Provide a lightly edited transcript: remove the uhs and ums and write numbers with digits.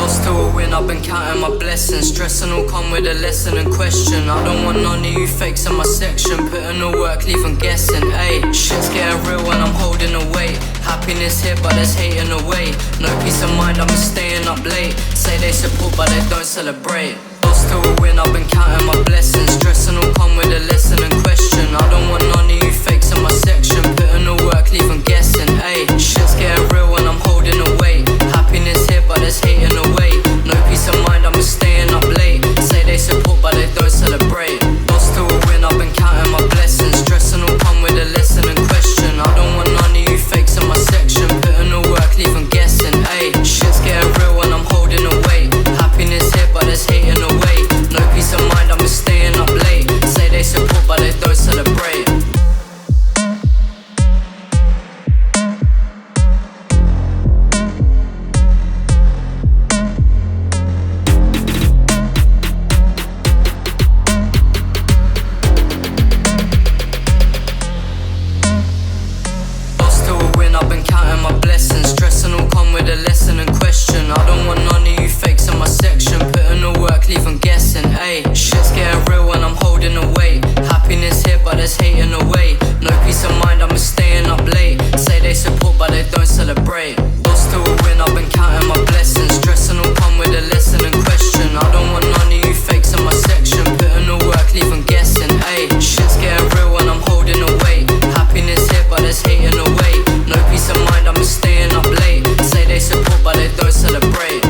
Lost to a win, I've been counting my blessings. Stressing will come with a lesson and question. I don't want none of you fakes in my section. Putting the work, leave them guessing. Ayy, shit's getting real when I'm holding the weight. Happiness here, but there's hating away. No peace of mind, I'm staying up late. Say they support, but they don't celebrate. Lost to a win, I've been counting my blessings. Stressing will come with a lesson and question. I don't want none of you fakes in my section. Putting the work, leave them guessing. Ayy, shit's getting real when I'm holding the weight. Happiness here, but there's hating away. No peace of mind, I'm staying up late. Say they support, but they don't celebrate. Lost to a win, I've been counting my blessings. Stressing will come with a lesson and question. I don't want none of you fakes in my section. Putting the work, leave them guessing. Ayy, shit's getting real when I'm holding the weight. Happiness here, but there's hating away. No peace of mind, I'm staying up late. Say they support, but they don't celebrate. I've been counting my blessings. Stressing will come with a lesson and question. I don't want none of you fakes in my section. Putting the work, leave them guessing. Ayy, shit's getting real when I'm holding the weight. Happiness here, but there's hating away. No peace of mind, I'm staying up late. Say they support, but they don't celebrate. Lost to a win, I've been counting my blessings. Stressing will come with a lesson and question. I don't want none of you fakes in my section. Putting the work, leave them guessing. Ayy, shit's getting real when I'm holding the weight. Happiness here, but there's hating away. No peace of mind, I'm staying up late. Say they support, but they don't celebrate.